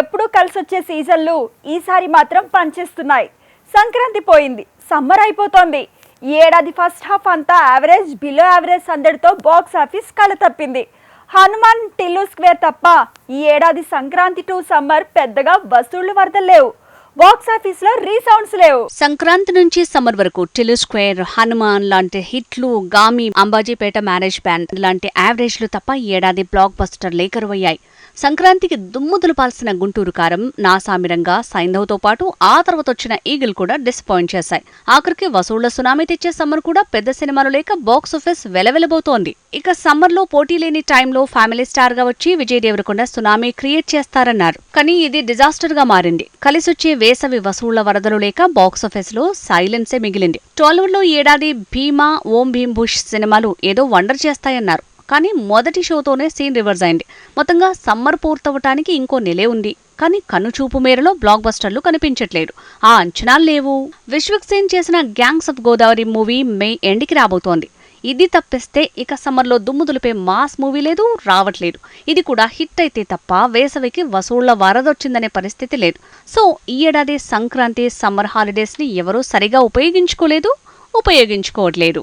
ఎప్పుడూ కలిసొచ్చే సీజన్లు ఈసారి మాత్రం పనిచేస్తున్నాయి. సంక్రాంతి పోయింది, సమ్మర్ అయిపోతోంది. ఈ ఏడాది ఫస్ట్ హాఫ్ అంతా యావరేజ్ బిలో యావరేజ్ సందడితో బాక్స్ ఆఫీస్ కళ తప్పింది. హనుమాన్ టిల్లు స్క్వేర్ తప్ప ఈ ఏడాది సంక్రాంతి టు సమ్మర్ పెద్దగా వసూళ్లు వరదలు లేవు. బాక్స్ ఆఫీస్ లో రీసౌండ్స్ లేవు. సంక్రాంతి నుంచి సమ్మర్ వరకు టిల్లు స్క్వేర్, హనుమాన్ లాంటి హిట్లు, గామి, అంబాజీపేట మ్యారేజ్ బ్యాండ్ లాంటి యావరేజ్లు తప్ప ఈ ఏడాది బ్లాక్ బస్టర్ లేకరువయ్యాయి. సంక్రాంతికి దుమ్ము దులపాల్సిన గుంటూరు కారం, నాసామిరంగా, సైంధవ్తో పాటు ఆ తర్వాత వచ్చిన ఈగిల్ కూడా డిసప్పాయింట్ చేశాయి. ఆఖరికి వసూళ్ల సునామీ తెచ్చే సమ్మర్ కూడా పెద్ద సినిమాలు లేక బాక్స్ ఆఫీస్ వెలవెలబోతోంది. ఇక సమ్మర్ లో పోటీ లేని టైంలో ఫ్యామిలీ స్టార్ గా వచ్చి విజయ్ దేవరకొండ సునామీ క్రియేట్ చేస్తారన్నారు. కానీ ఇది డిజాస్టర్ గా మారింది. కలిసొచ్చే వేసవి వసూళ్ల వరదలు లేక బాక్స్ ఆఫీస్ లో సైలెన్సే మిగిలింది. టాలీవుడ్ లో ఈ ఏడాది భీమా, ఓం భీమ్ బుష్ సినిమాలు ఏదో వండర్ చేస్తాయన్నారు. కానీ మొదటి షోతోనే సీన్ రివర్స్ అయింది. మొత్తంగా సమ్మర్ పూర్తవటానికి ఇంకో నెలే ఉంది. కానీ కనుచూపు మేరలో బ్లాక్ బస్టర్లు కనిపించట్లేదు. ఆ అంచనాలు లేవు. విశ్వక్ సేన్ చేసిన గ్యాంగ్స్ ఆఫ్ గోదావరి మూవీ మే ఎండ్కి రాబోతోంది. ఇది తప్పిస్తే ఇక సమ్మర్లో దుమ్ము దులిపే మాస్ మూవీ లేదు, రావట్లేదు. ఇది కూడా హిట్ అయితే తప్ప వేసవికి వసూళ్ల వరదొచ్చిందనే పరిస్థితి లేదు. సో ఈ ఏడాది సంక్రాంతి, సమ్మర్ హాలిడేస్ ని ఎవరూ సరిగా ఉపయోగించుకోవట్లేదు.